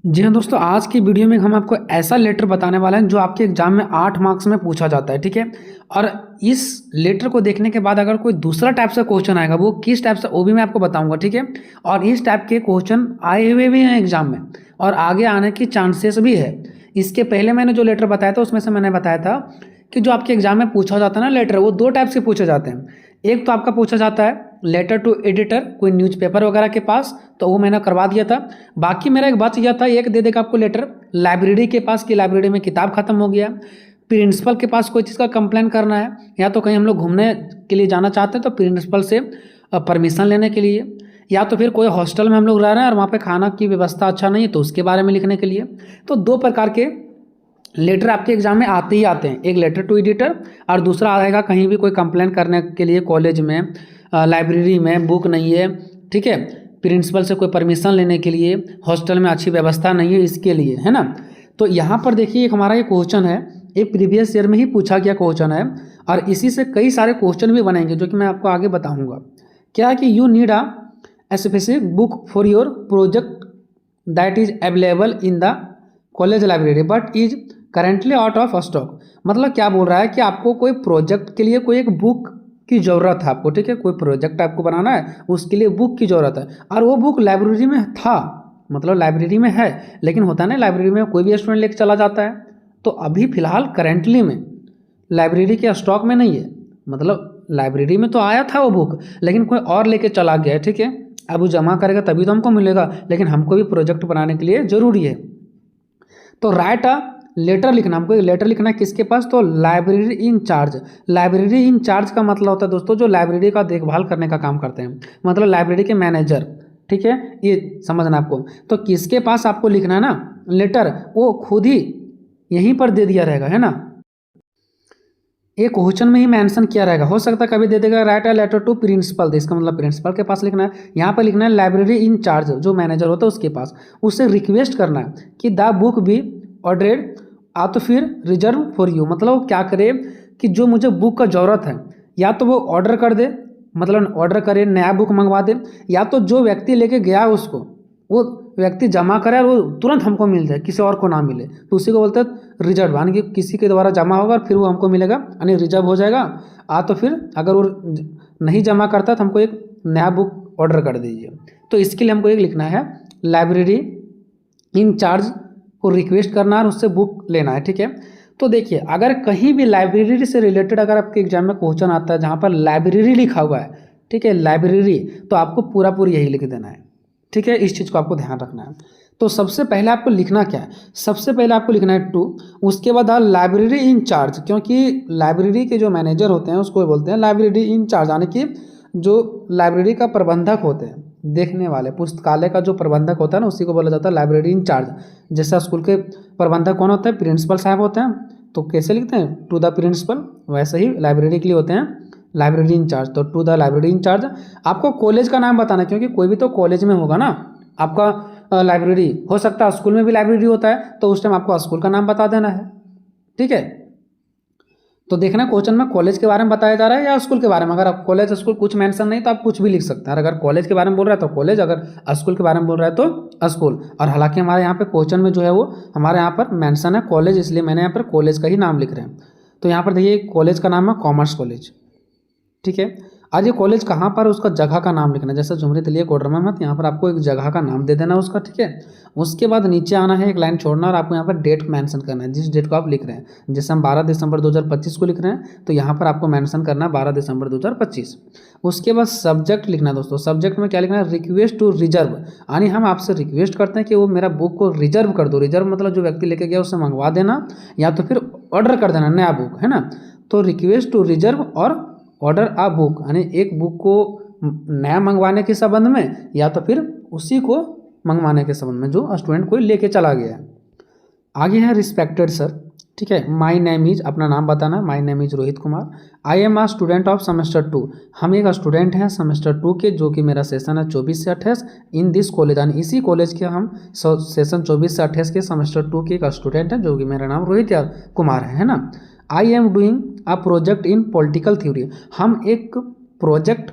जी हाँ दोस्तों, आज की वीडियो में हम आपको ऐसा लेटर बताने वाले हैं जो आपके एग्जाम में 8 मार्क्स में पूछा जाता है, ठीक है। और इस लेटर को देखने के बाद अगर कोई दूसरा टाइप से क्वेश्चन आएगा, वो किस टाइप से वो भी मैं आपको बताऊंगा, ठीक है। और इस टाइप के क्वेश्चन आए हुए भी हैं एग्जाम में और आगे आने की चांसेस भी है। इसके पहले मैंने जो लेटर बताया था उसमें से मैंने बताया था कि जो आपके एग्जाम में पूछा जाता है ना लेटर, वो 2 टाइप से पूछे जाते हैं। एक तो आपका पूछा जाता है लेटर टू एडिटर, कोई न्यूज़पेपर वगैरह के पास, तो वो मैंने करवा दिया था। बाकी मेरा एक बच गया था, एक दे देगा आपको लेटर लाइब्रेरी के पास कि लाइब्रेरी में किताब खत्म हो गया, प्रिंसिपल के पास कोई चीज़ का कंप्लेन करना है, या तो कहीं हम लोग घूमने के लिए जाना चाहते हैं तो प्रिंसिपल से परमिशन लेने के लिए, या तो फिर कोई हॉस्टल में हम लोग रह रहे हैं और वहाँ पे खाना की व्यवस्था अच्छा नहीं है तो उसके बारे में लिखने के लिए। तो 2 प्रकार के लेटर आपके एग्जाम में आते ही आते हैं, एक लेटर टू एडिटर और दूसरा आएगा कहीं भी कोई कंप्लेन करने के लिए, कॉलेज में, लाइब्रेरी में बुक नहीं है, ठीक है, प्रिंसिपल से कोई परमिशन लेने के लिए, हॉस्टल में अच्छी व्यवस्था नहीं है, इसके लिए, है ना। तो यहाँ पर देखिए एक हमारा ये क्वेश्चन है, एक प्रीवियस ईयर में ही पूछा गया क्वेश्चन है और इसी से कई सारे क्वेश्चन भी बनेंगे जो कि मैं आपको आगे बताऊँगा। क्या है कि you need a specific book for your project that is available in the college library but is currently out of stock. मतलब क्या बोल रहा है कि आपको कोई प्रोजेक्ट के लिए कोई एक बुक की ज़रूरत है आपको, ठीक है, कोई प्रोजेक्ट आपको बनाना है उसके लिए बुक की ज़रूरत है और वो बुक लाइब्रेरी में था, मतलब लाइब्रेरी में है, लेकिन होता है ना लाइब्रेरी में कोई भी स्टूडेंट लेके चला जाता है, तो अभी फ़िलहाल करेंटली में लाइब्रेरी के स्टॉक में नहीं है। मतलब लाइब्रेरी में तो आया था वो बुक लेकिन कोई और लेके चला गया है, ठीक है। अब वो जमा करेगा तभी तो हमको मिलेगा, लेकिन हमको भी प्रोजेक्ट बनाने के लिए ज़रूरी है। तो राइट अ लेटर लिखना, हमको एक लेटर लिखना है किसके पास, तो लाइब्रेरी इंचार्ज। लाइब्रेरी इंचार्ज का मतलब होता है दोस्तों जो लाइब्रेरी का देखभाल करने का काम करते हैं, मतलब लाइब्रेरी के मैनेजर, ठीक है, ये समझना आपको। तो किसके पास आपको लिखना है ना लेटर, वो खुद ही यहीं पर दे दिया रहेगा, है ना, एक क्वेश्चन में ही मेंशन किया रहेगा। हो सकता है कभी दे देगा write a letter to principal, इसका मतलब प्रिंसिपल के पास लिखना है, यहाँ पर लिखना है लाइब्रेरी इंचार्ज जो मैनेजर होता है उसके पास, उससे रिक्वेस्ट करना है कि द बुक भी ऑर्डरेड आ तो फिर रिजर्व फॉर यू। मतलब वो क्या करे कि जो मुझे बुक का ज़रूरत है या तो वो ऑर्डर कर दे, मतलब ऑर्डर करे, नया बुक मंगवा दे, या तो जो व्यक्ति लेके गया उसको वो व्यक्ति जमा करे और वो तुरंत हमको मिल जाए, किसी और को ना मिले, तो उसी को बोलते हैं रिजर्व, यानी कि किसी के द्वारा जमा होगा और फिर वो हमको मिलेगा, यानी रिजर्व हो जाएगा। तो फिर अगर वो नहीं जमा करता तो हमको एक नया बुक ऑर्डर कर दीजिए। तो इसके लिए हमको एक लिखना है लाइब्रेरी इंचार्ज को रिक्वेस्ट करना है और उससे बुक लेना है, ठीक है। तो देखिए अगर कहीं भी लाइब्रेरी से रिलेटेड अगर आपके एग्जाम में क्वेश्चन आता है जहाँ पर लाइब्रेरी लिखा हुआ है, ठीक है, लाइब्रेरी, तो आपको पूरा पूरी यही लिख देना है, ठीक है, इस चीज़ को आपको ध्यान रखना है। तो सबसे पहले आपको लिखना क्या है, सबसे पहले आपको लिखना है टू, उसके बाद लाइब्रेरी इंचार्ज, क्योंकि लाइब्रेरी के जो मैनेजर होते हैं उसको बोलते हैं लाइब्रेरी इंचार्ज, यानी कि जो लाइब्रेरी का प्रबंधक होते हैं, देखने वाले, पुस्तकालय का जो प्रबंधक होता है ना उसी को बोला जाता है लाइब्रेरी इंचार्ज। जैसा स्कूल के प्रबंधक कौन होता है, प्रिंसिपल साहब होते हैं, तो कैसे लिखते हैं टू द प्रिंसिपल, वैसे ही लाइब्रेरी के लिए होते हैं लाइब्रेरी इंचार्ज, तो टू द लाइब्रेरी इंचार्ज। आपको कॉलेज का नाम बताना है क्योंकि कोई भी तो कॉलेज में होगा ना आपका लाइब्रेरी, हो सकता है स्कूल में भी लाइब्रेरी होता है तो उस टाइम आपको स्कूल का नाम बता देना है, ठीक है। तो देखना क्वेश्चन में कॉलेज के बारे में बताया जा रहा है या स्कूल के बारे में। अगर आप कॉलेज स्कूल कुछ मेंशन नहीं तो आप कुछ भी लिख सकते हैं, अगर कॉलेज के बारे में बोल रहा है तो कॉलेज, अगर स्कूल के बारे में बोल रहा है तो स्कूल। और हालांकि हमारे यहाँ पे क्वेश्चन में जो है वो हमारे यहाँ पर मेंशन है कॉलेज, इसलिए मैंने यहाँ पर कॉलेज का ही नाम लिख रहे हैं। तो यहाँ पर देखिए कॉलेज का नाम है कॉमर्स कॉलेज, ठीक है। आज ये कॉलेज कहाँ पर, उसका जगह का नाम लिखना है, जैसे झुमरी तलिया कोडरमा में, यहाँ पर आपको एक जगह का नाम दे देना उसका, ठीक है। उसके बाद नीचे आना है, एक लाइन छोड़ना और आपको यहाँ पर डेट मेंशन करना है, जिस डेट को आप लिख रहे हैं। जैसे हम 12 दिसंबर 2025 को लिख रहे हैं तो यहाँ पर आपको मेंशन करना है 12 दिसंबर 2025। उसके बाद सब्जेक्ट लिखना है दोस्तों, सब्जेक्ट में क्या लिखना है, रिक्वेस्ट टू रिजर्व, यानी हम आपसे रिक्वेस्ट करते हैं कि वो मेरा बुक को रिजर्व कर दो। रिजर्व मतलब जो व्यक्ति लेके गया उससे मंगवा देना या तो फिर ऑर्डर कर देना नया बुक, है ना। तो रिक्वेस्ट टू रिजर्व और ऑर्डर आ बुक, यानी एक बुक को नया मंगवाने के संबंध में या तो फिर उसी को मंगवाने के संबंध में जो स्टूडेंट कोई लेके चला गया है। आगे है रिस्पेक्टेड सर, ठीक है, माय नेम इज, अपना नाम बताना, my name is Rohit Kumar, I am a student of semester 2, हम एक स्टूडेंट हैं सेमेस्टर 2 के, जो कि मेरा सेशन है 24 से 28 इन दिस कॉलेज, यानी इसी कॉलेज के हम सेशन 24 से 28 के सेमेस्टर 2 के एक स्टूडेंट हैं जो कि मेरा नाम रोहित कुमार है ना। I am doing a project in political theory, हम एक प्रोजेक्ट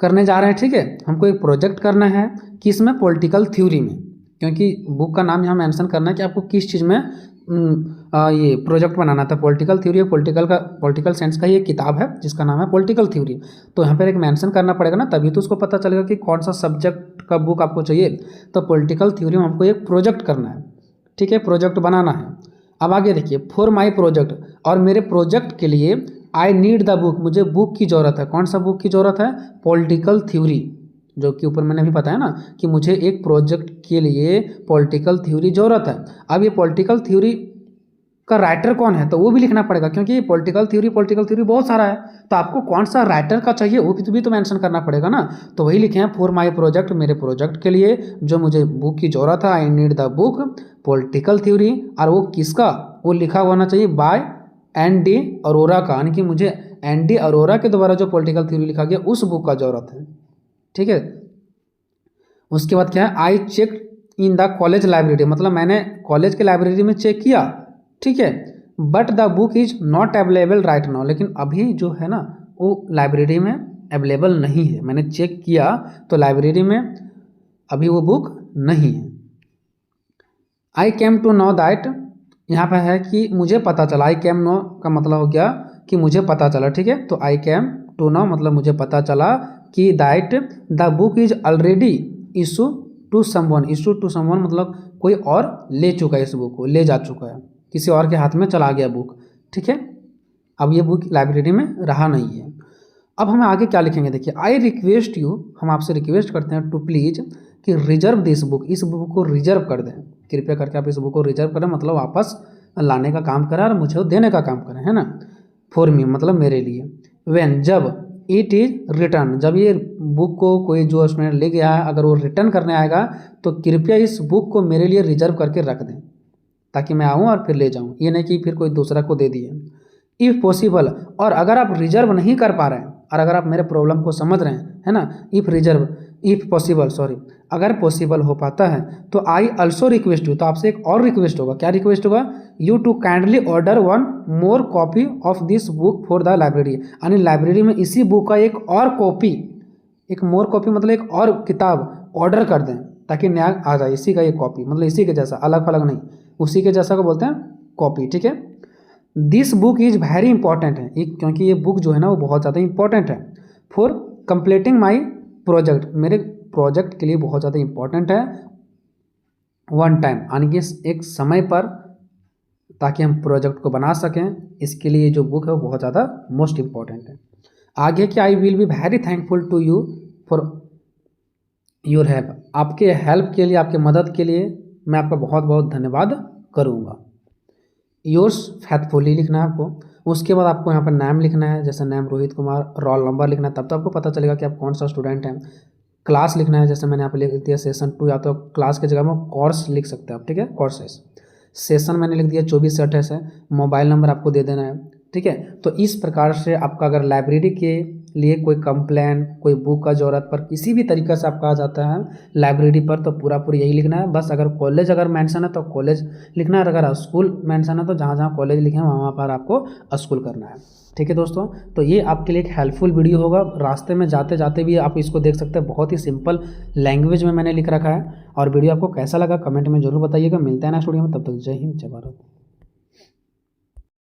करने जा रहे हैं, ठीक है, हमको एक प्रोजेक्ट करना है किसमें, पॉलिटिकल थ्योरी में, क्योंकि बुक का नाम यहाँ मेंशन करना है कि आपको किस चीज़ में ये प्रोजेक्ट बनाना था। पॉलिटिकल थ्योरी पॉलिटिकल साइंस का ही एक किताब है जिसका नाम है पॉलिटिकल थ्योरी। तो यहाँ पर एक मेंशन करना पड़ेगा ना, तभी तो उसको पता चलेगा कि कौन सा सब्जेक्ट का बुक आपको चाहिए। तो पॉलिटिकल थ्योरी में हमको एक प्रोजेक्ट करना है, ठीक है, प्रोजेक्ट बनाना है। अब आगे देखिए, फॉर माई प्रोजेक्ट, और मेरे प्रोजेक्ट के लिए आई नीड द बुक, मुझे बुक की ज़रूरत है। कौन सा बुक की ज़रूरत है? पॉलिटिकल थ्योरी, जो कि ऊपर मैंने भी बताया ना कि मुझे एक प्रोजेक्ट के लिए पॉलिटिकल थ्योरी ज़रूरत है। अब ये पॉलिटिकल थ्योरी का राइटर कौन है तो वो भी लिखना पड़ेगा, क्योंकि पॉलिटिकल थ्योरी बहुत सारा है, तो आपको कौन सा राइटर का चाहिए वो भी तो मेंशन करना पड़ेगा ना। तो वही लिखे हैं, फॉर माई प्रोजेक्ट, मेरे प्रोजेक्ट के लिए जो मुझे बुक की ज़रूरत है, I need the book political theory. और वो किसका? वो लिखा होना चाहिए बाय एन.डी. अरोरा का, यानी कि मुझे एन.डी. अरोरा के द्वारा जो पॉलिटिकल थ्योरी लिखा गया उस बुक का ज़रूरत है, ठीक है। उसके बाद क्या है, I check in the college library, मतलब मैंने कॉलेज के लाइब्रेरी में चेक किया, ठीक है, but the book is not available right now, लेकिन अभी जो है ना वो लाइब्रेरी में अवेलेबल नहीं है। मैंने चेक किया तो लाइब्रेरी में अभी वो बुक नहीं है। आई केम टू नो दैट, यहाँ पर है कि मुझे पता चला। आई केम नो का मतलब हो गया कि मुझे पता चला, ठीक है। तो आई केम टू नो मतलब मुझे पता चला कि that the book is already issue to someone, issue to someone मतलब कोई और ले चुका है, इस बुक को ले जा चुका है, किसी और के हाथ में चला गया बुक, ठीक है। अब ये बुक लाइब्रेरी में रहा नहीं है। अब हमें आगे क्या लिखेंगे, देखिए, आई रिक्वेस्ट यू, हम आपसे रिक्वेस्ट करते हैं टू प्लीज कि रिजर्व दिस बुक, इस बुक को रिजर्व कर दें, कृपया करके आप इस बुक को रिजर्व करें, मतलब वापस लाने का काम करें और मुझे देने का काम करें, है ना। फॉर मी मतलब मेरे लिए, व्हेन जब, इट इज रिटर्न जब ये बुक को कोई जो स्टूडेंट ले गया है अगर वो रिटर्न करने आएगा तो कृपया इस बुक को मेरे लिए रिजर्व करके रख दें, ताकि मैं आऊँ और फिर ले जाऊँ, ये नहीं कि फिर कोई दूसरा को दे दिए। इफ़ पॉसिबल, और अगर आप रिजर्व नहीं कर पा रहे हैं और अगर आप मेरे प्रॉब्लम को समझ रहे हैं, है ना, इफ़ पॉसिबल सॉरी, अगर पॉसिबल हो पाता है तो आई ऑल्सो रिक्वेस्ट यू, तो आपसे एक और रिक्वेस्ट होगा। क्या रिक्वेस्ट होगा? You to kindly order one more copy of this book for the library, यानी लाइब्रेरी में इसी बुक का एक और कॉपी, एक मोर कॉपी मतलब एक और किताब ऑर्डर कर दें ताकि नया आ जाए, इसी का एक कॉपी, मतलब इसी के जैसा, अलग अलग नहीं, उसी के जैसा को बोलते हैं कॉपी, ठीक है। This book is very important है, क्योंकि ये बुक जो है ना वो बहुत ज़्यादा इंपॉर्टेंट है। फॉर कंप्लीटिंग माई प्रोजेक्ट, मेरे प्रोजेक्ट के लिए बहुत ज़्यादा इंपॉर्टेंट है। वन टाइम, यानी कि एक समय पर, ताकि हम प्रोजेक्ट को बना सकें, इसके लिए जो बुक है वो बहुत ज़्यादा मोस्ट इंपॉर्टेंट है। आगे कि I will be very thankful to you for your help, आपके हेल्प के लिए, आपके मदद के लिए मैं आपका बहुत बहुत धन्यवाद करूँगा। योर्स फैथफुली लिखना है आपको। उसके बाद आपको यहाँ पर नाम लिखना है, जैसे नाम रोहित कुमार, रोल नंबर लिखना है, तब तो आपको पता चलेगा कि आप कौन सा स्टूडेंट हैं। क्लास लिखना है, जैसे मैंने यहाँ पर लिख दिया सेशन 2, या तो क्लास की जगह में कोर्स लिख सकते हैं आप, ठीक है, कोर्सेस। सेशन मैंने लिख दिया 24 से 28 है। मोबाइल नंबर आपको दे देना है, ठीक है। तो इस प्रकार से आपका अगर लाइब्रेरी के लिए कोई कंप्लेन, कोई बुक का ज़रूरत पर किसी भी तरीके से आपका आ जाता है लाइब्रेरी पर, तो पूरा यही लिखना है। बस अगर कॉलेज अगर मेंशन है तो कॉलेज लिखना है, और अगर स्कूल मेंशन है तो जहाँ जहाँ कॉलेज लिखे हैं वहाँ पर आपको स्कूल करना है, ठीक है दोस्तों। तो ये आपके लिए एक हेल्पफुल वीडियो होगा, रास्ते में जाते जाते भी आप इसको देख सकते हैं, बहुत ही सिंपल लैंग्वेज में मैंने लिख रखा है। और वीडियो आपको कैसा लगा कमेंट में जरूर बताइएगा। मिलते हैं नेक्स्ट वीडियो में, तब तक जय हिंद, जय भारत।